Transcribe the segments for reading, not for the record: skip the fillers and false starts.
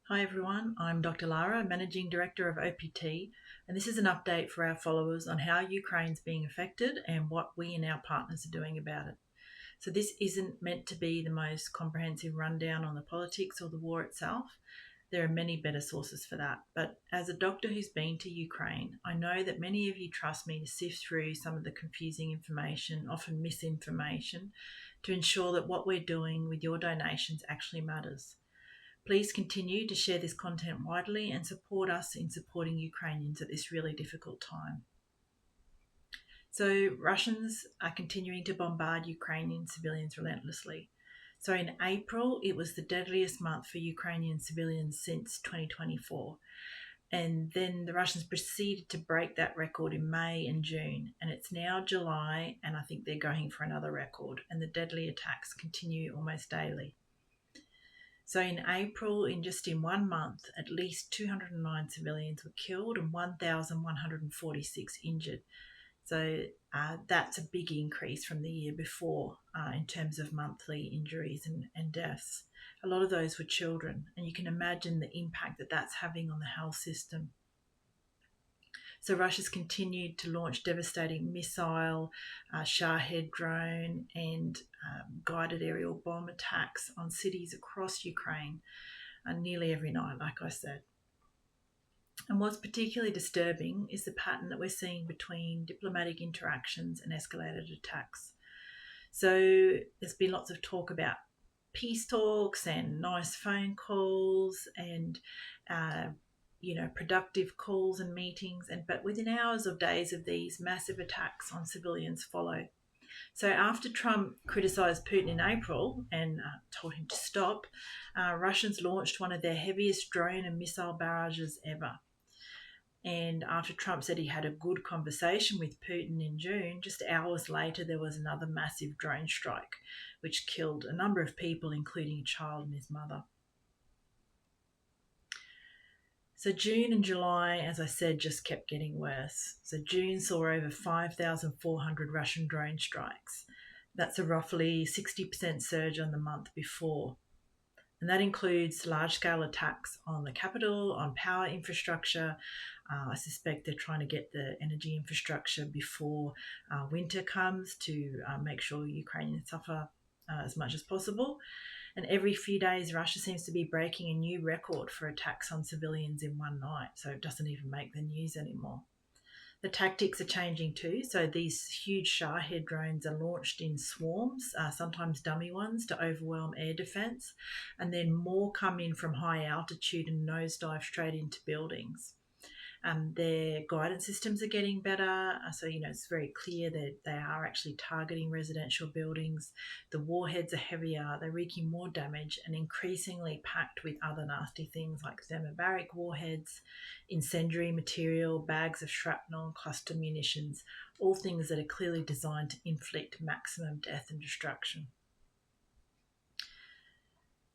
Hi everyone, I'm Dr. Lara, Managing Director of OPT, and this is an update for our followers on how Ukraine's being affected and what we and our partners are doing about it. So, this isn't meant to be the most comprehensive rundown on the politics or the war itself. There are many better sources for that. But as a doctor who's been to Ukraine, I know that many of you trust me to sift through some of the confusing information, often misinformation, to ensure that what we're doing with your donations actually matters. Please continue to share this content widely and support us in supporting Ukrainians at this really difficult time. So, Russians are continuing to bombard Ukrainian civilians relentlessly. So, in April, it was the deadliest month for Ukrainian civilians since 2024. And then the Russians proceeded to break that record in May and June. And it's now July, and I think they're going for another record. And the deadly attacks continue almost daily. So in April, in 1 month, at least 209 civilians were killed and 1,146 injured. So that's a big increase from the year before in terms of monthly injuries and deaths. A lot of those were children, and you can imagine the impact that that's having on the health system. So Russia's continued to launch devastating missile, Shahed drone and guided aerial bomb attacks on cities across Ukraine nearly every night, like I said. And what's particularly disturbing is the pattern that we're seeing between diplomatic interactions and escalated attacks. So there's been lots of talk about peace talks and nice phone calls and productive calls and meetings, but within hours or days of these, massive attacks on civilians follow. So after Trump criticised Putin in April and told him to stop, Russians launched one of their heaviest drone and missile barrages ever. And after Trump said he had a good conversation with Putin in June, just hours later there was another massive drone strike, which killed a number of people, including a child and his mother. So June and July, as I said, just kept getting worse. So June saw over 5,400 Russian drone strikes. That's a roughly 60% surge on the month before. And that includes large-scale attacks on the capital, on power infrastructure. I suspect they're trying to get the energy infrastructure before winter comes to make sure Ukrainians suffer as much as possible. And every few days, Russia seems to be breaking a new record for attacks on civilians in one night, so it doesn't even make the news anymore. The tactics are changing too, so these huge Shahed drones are launched in swarms, sometimes dummy ones, to overwhelm air defence, and then more come in from high altitude and nosedive straight into buildings. Their guidance systems are getting better, so it's very clear that they are actually targeting residential buildings. The warheads are heavier, they're wreaking more damage, and increasingly packed with other nasty things like thermobaric warheads, incendiary material, bags of shrapnel, and cluster munitions, all things that are clearly designed to inflict maximum death and destruction.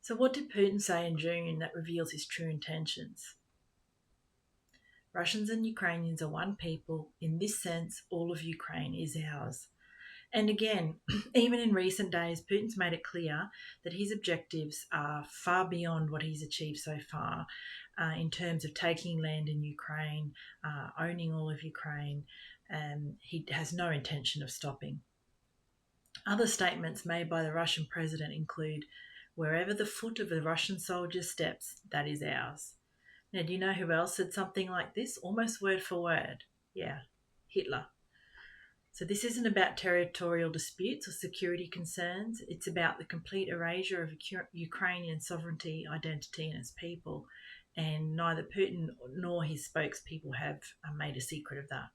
So what did Putin say in June that reveals his true intentions? Russians and Ukrainians are one people. In this sense, all of Ukraine is ours. And again, even in recent days, Putin's made it clear that his objectives are far beyond what he's achieved so far in terms of taking land in Ukraine, owning all of Ukraine, and he has no intention of stopping. Other statements made by the Russian president include, "Wherever the foot of a Russian soldier steps, that is ours." Now, do you know who else said something like this? Almost word for word. Yeah, Hitler. So this isn't about territorial disputes or security concerns. It's about the complete erasure of Ukrainian sovereignty, identity, and its people. And neither Putin nor his spokespeople have made a secret of that.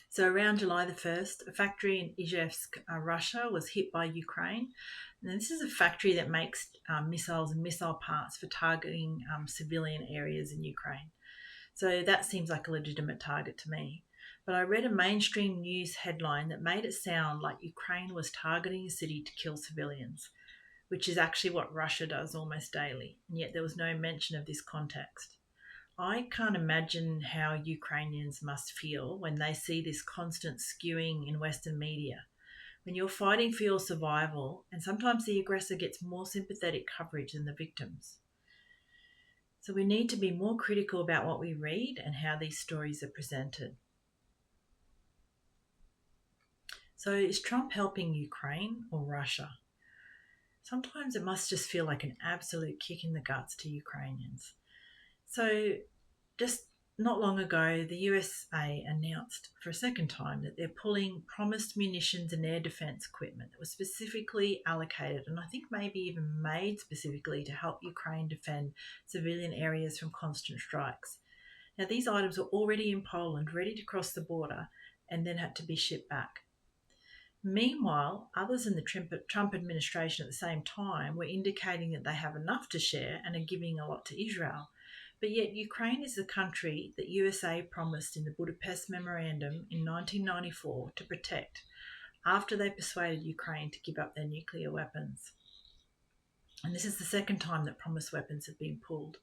So around July the 1st, a factory in Izhevsk, Russia, was hit by Ukraine. And this is a factory that makes missiles and missile parts for targeting civilian areas in Ukraine. So that seems like a legitimate target to me. But I read a mainstream news headline that made it sound like Ukraine was targeting a city to kill civilians, which is actually what Russia does almost daily. And yet there was no mention of this context. I can't imagine how Ukrainians must feel when they see this constant skewing in Western media, when you're fighting for your survival, and sometimes the aggressor gets more sympathetic coverage than the victims. So we need to be more critical about what we read and how these stories are presented. So is Trump helping Ukraine or Russia? Sometimes it must just feel like an absolute kick in the guts to Ukrainians. So just not long ago, the USA announced for a second time that they're pulling promised munitions and air defense equipment that was specifically allocated and I think maybe even made specifically to help Ukraine defend civilian areas from constant strikes. Now, these items were already in Poland, ready to cross the border, and then had to be shipped back. Meanwhile, others in the Trump administration at the same time were indicating that they have enough to share and are giving a lot to Israel. But yet Ukraine is the country that USA promised in the Budapest Memorandum in 1994 to protect after they persuaded Ukraine to give up their nuclear weapons. And this is the second time that promised weapons have been pulled.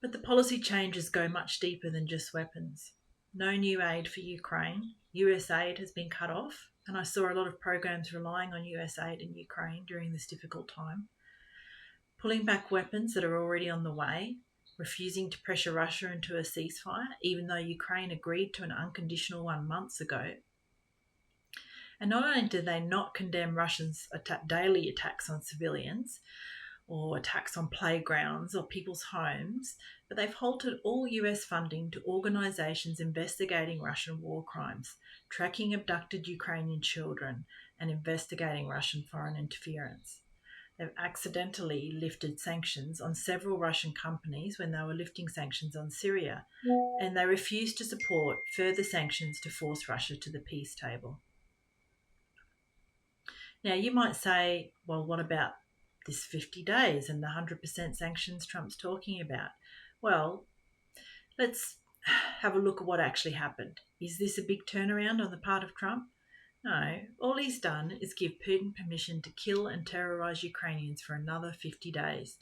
But the policy changes go much deeper than just weapons. No new aid for Ukraine. US aid has been cut off, and I saw a lot of programs relying on US aid in Ukraine during this difficult time. Pulling back weapons that are already on the way, refusing to pressure Russia into a ceasefire, even though Ukraine agreed to an unconditional one months ago. And not only do they not condemn Russians' daily attacks on civilians, or attacks on playgrounds or people's homes, but they've halted all US funding to organisations investigating Russian war crimes, tracking abducted Ukrainian children, and investigating Russian foreign interference. They've accidentally lifted sanctions on several Russian companies when they were lifting sanctions on Syria, and they refused to support further sanctions to force Russia to the peace table. Now, you might say, well, what about this 50 days and the 100% sanctions Trump's talking about? Well, let's have a look at what actually happened. Is this a big turnaround on the part of Trump? No, all he's done is give Putin permission to kill and terrorise Ukrainians for another 50 days,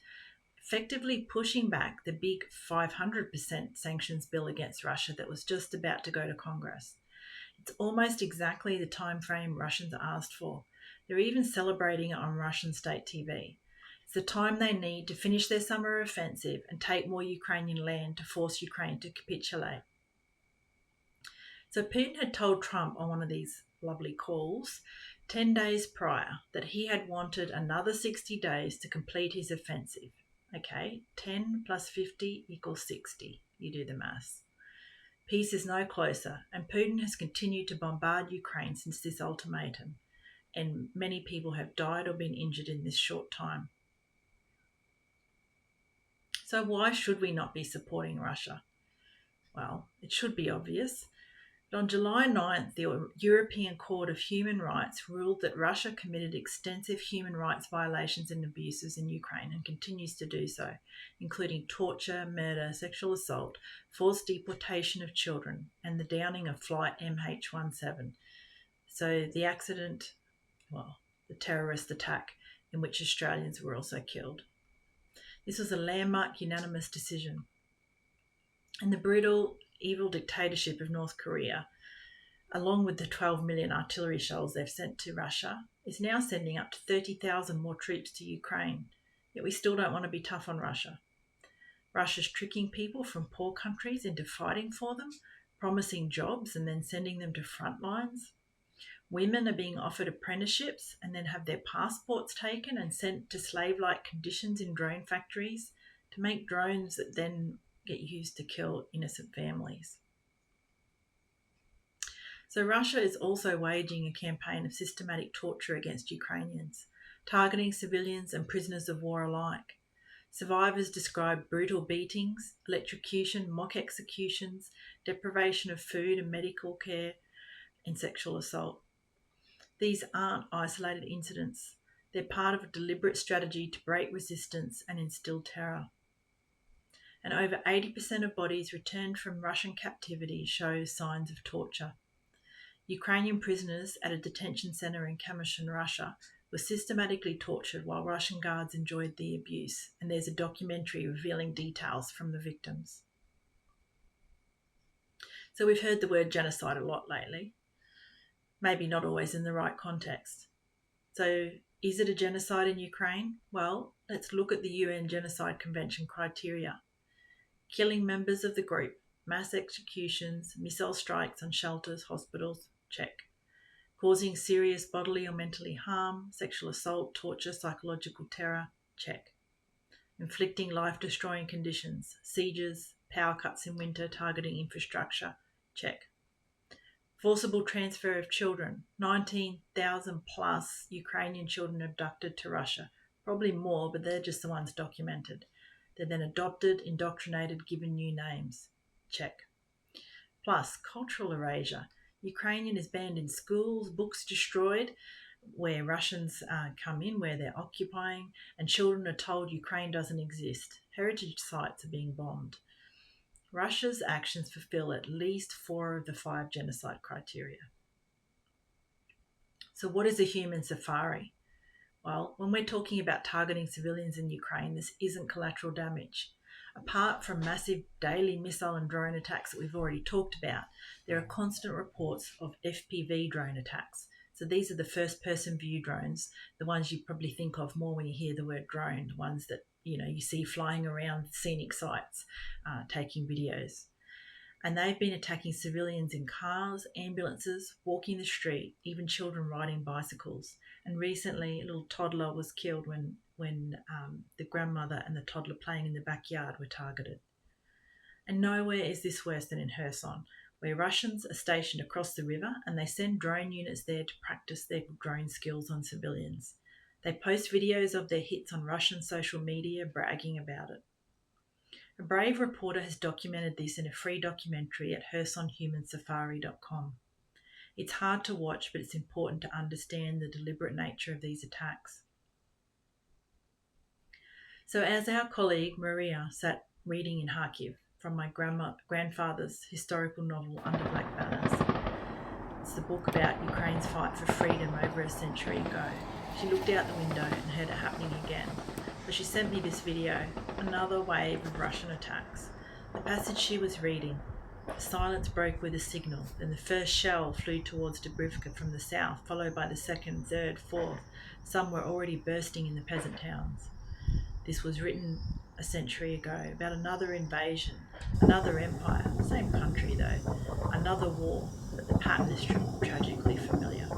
effectively pushing back the big 500% sanctions bill against Russia that was just about to go to Congress. It's almost exactly the time frame Russians asked for. They're even celebrating it on Russian state TV. It's the time they need to finish their summer offensive and take more Ukrainian land to force Ukraine to capitulate. So Putin had told Trump on one of these lovely calls 10 days prior that he had wanted another 60 days to complete his offensive. Okay, 10 plus 50 equals 60. You do the maths. Peace is no closer, and Putin has continued to bombard Ukraine since this ultimatum, and many people have died or been injured in this short time. So why should we not be supporting Russia? Well, it should be obvious. But on July 9th, the European Court of Human Rights ruled that Russia committed extensive human rights violations and abuses in Ukraine and continues to do so, including torture, murder, sexual assault, forced deportation of children, and the downing of flight MH17. So the accident, the terrorist attack in which Australians were also killed. This was a landmark unanimous decision. And the brutal, evil dictatorship of North Korea, along with the 12 million artillery shells they've sent to Russia, is now sending up to 30,000 more troops to Ukraine. Yet we still don't want to be tough on Russia. Russia's tricking people from poor countries into fighting for them, promising jobs and then sending them to front lines. Women are being offered apprenticeships and then have their passports taken and sent to slave-like conditions in drone factories to make drones that then get used to kill innocent families. So Russia is also waging a campaign of systematic torture against Ukrainians, targeting civilians and prisoners of war alike. Survivors describe brutal beatings, electrocution, mock executions, deprivation of food and medical care, and sexual assault. These aren't isolated incidents. They're part of a deliberate strategy to break resistance and instill terror. And over 80% of bodies returned from Russian captivity show signs of torture. Ukrainian prisoners at a detention centre in Kamyshin, Russia, were systematically tortured while Russian guards enjoyed the abuse, and there's a documentary revealing details from the victims. So we've heard the word genocide a lot lately. maybe not always in the right context. So, is it a genocide in Ukraine? Well, let's look at the UN Genocide Convention criteria. Killing members of the group, mass executions, missile strikes on shelters, hospitals, check. Causing serious bodily or mentally harm, sexual assault, torture, psychological terror, check. Inflicting life-destroying conditions, sieges, power cuts in winter, targeting infrastructure, check. Forcible transfer of children, 19,000 plus Ukrainian children abducted to Russia, probably more, but they're just the ones documented. They're then adopted, indoctrinated, given new names, check. Plus, cultural erasure. Ukrainian is banned in schools, books destroyed, where Russians come in, where they're occupying, and children are told Ukraine doesn't exist. Heritage sites are being bombed. Russia's actions fulfill at least 4 of the 5 genocide criteria. So what is a human safari? Well, when we're talking about targeting civilians in Ukraine, this isn't collateral damage. Apart from massive daily missile and drone attacks that we've already talked about, there are constant reports of FPV drone attacks. So these are the first-person view drones, the ones you probably think of more when you hear the word drone, the ones that you see flying around scenic sites, taking videos. And they've been attacking civilians in cars, ambulances, walking the street, even children riding bicycles. And recently, a little toddler was killed when the grandmother and the toddler playing in the backyard were targeted. And nowhere is this worse than in Kherson, where Russians are stationed across the river and they send drone units there to practice their drone skills on civilians. They post videos of their hits on Russian social media, bragging about it. A brave reporter has documented this in a free documentary at hersonhumansafari.com. It's hard to watch, but it's important to understand the deliberate nature of these attacks. So as our colleague Maria sat reading in Kharkiv from my grandfather's historical novel Under Black Banners, it's the book about Ukraine's fight for freedom over a century ago. She looked out the window and heard it happening again. So she sent me this video, another wave of Russian attacks. The passage she was reading, the silence broke with a signal. Then the first shell flew towards Dubrivka from the south, followed by the second, third, fourth. Some were already bursting in the peasant towns. This was written a century ago about another invasion, another empire, same country though, another war, but the pattern is tragically familiar.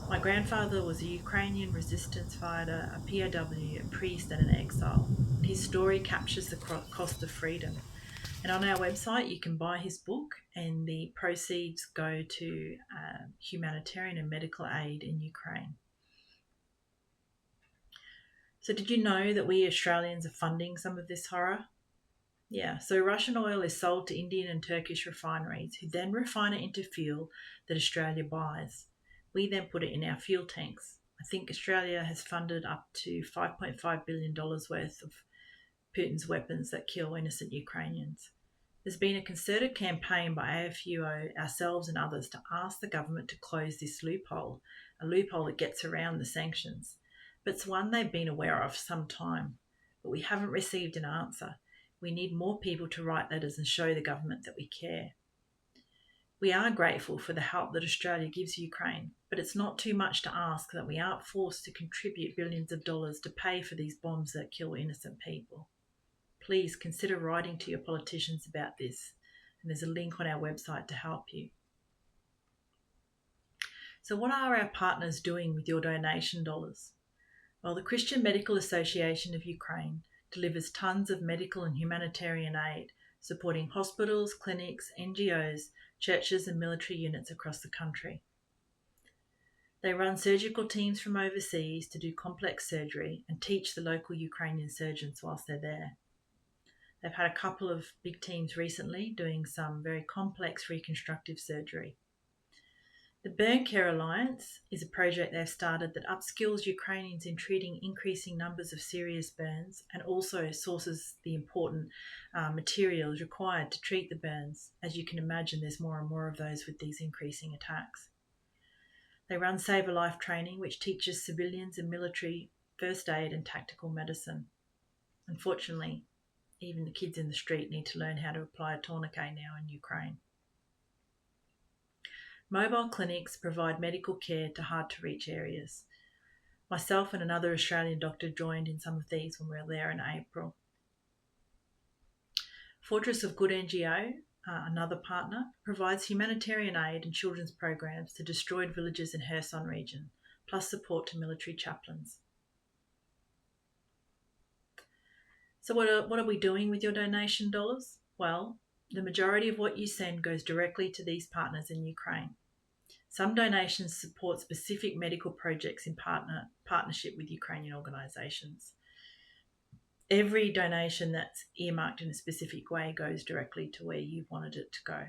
My grandfather was a Ukrainian resistance fighter, a POW, a priest and an exile. His story captures the cost of freedom. And on our website you can buy his book and the proceeds go to humanitarian and medical aid in Ukraine. So did you know that we Australians are funding some of this horror? Yeah, so Russian oil is sold to Indian and Turkish refineries who then refine it into fuel that Australia buys. We then put it in our fuel tanks. I think Australia has funded up to $5.5 billion worth of Putin's weapons that kill innocent Ukrainians. There's been a concerted campaign by AFUO, ourselves and others to ask the government to close this loophole, a loophole that gets around the sanctions. But it's one they've been aware of for some time, but we haven't received an answer. We need more people to write letters and show the government that we care. We are grateful for the help that Australia gives Ukraine, but it's not too much to ask that we aren't forced to contribute billions of dollars to pay for these bombs that kill innocent people. Please consider writing to your politicians about this, and there's a link on our website to help you. So what are our partners doing with your donation dollars? Well, the Christian Medical Association of Ukraine delivers tons of medical and humanitarian aid, supporting hospitals, clinics, NGOs, churches and military units across the country. They run surgical teams from overseas to do complex surgery and teach the local Ukrainian surgeons whilst they're there. They've had a couple of big teams recently doing some very complex reconstructive surgery. The Burn Care Alliance is a project they've started that upskills Ukrainians in treating increasing numbers of serious burns and also sources the important materials required to treat the burns. As you can imagine, there's more and more of those with these increasing attacks. They run Save a Life training, which teaches civilians and military first aid and tactical medicine. Unfortunately, even the kids in the street need to learn how to apply a tourniquet now in Ukraine. Mobile clinics provide medical care to hard-to-reach areas. Myself and another Australian doctor joined in some of these when we were there in April. Fortress of Good NGO, another partner, provides humanitarian aid and children's programs to destroyed villages in Kherson region, plus support to military chaplains. So what are we doing with your donation dollars? Well, the majority of what you send goes directly to these partners in Ukraine. Some donations support specific medical projects in partnership with Ukrainian organisations. Every donation that's earmarked in a specific way goes directly to where you wanted it to go.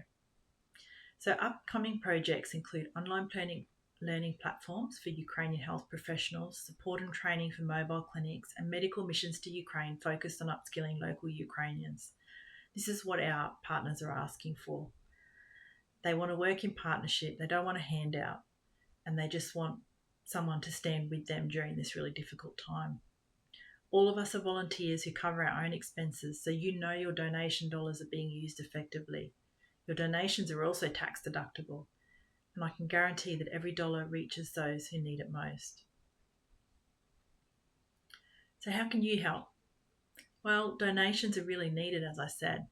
So upcoming projects include online learning platforms for Ukrainian health professionals, support and training for mobile clinics, and medical missions to Ukraine focused on upskilling local Ukrainians. This is what our partners are asking for. They want to work in partnership, they don't want a handout, and they just want someone to stand with them during this really difficult time. All of us are volunteers who cover our own expenses, so you know your donation dollars are being used effectively. Your donations are also tax deductible, and I can guarantee that every dollar reaches those who need it most. So how can you help? Well, donations are really needed, as I said.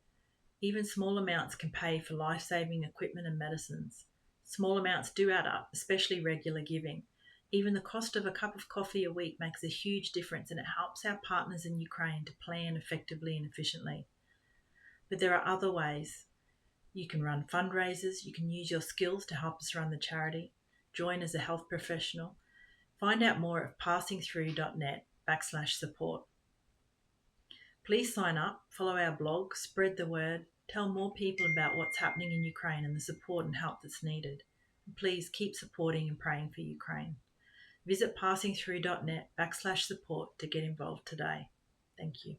Even small amounts can pay for life-saving equipment and medicines. Small amounts do add up, especially regular giving. Even the cost of a cup of coffee a week makes a huge difference, and it helps our partners in Ukraine to plan effectively and efficiently. But there are other ways. You can run fundraisers, you can use your skills to help us run the charity, join as a health professional. Find out more at passingthrough.net/support. Please sign up, follow our blog, spread the word, tell more people about what's happening in Ukraine and the support and help that's needed. And please keep supporting and praying for Ukraine. Visit passingthrough.net/support to get involved today. Thank you.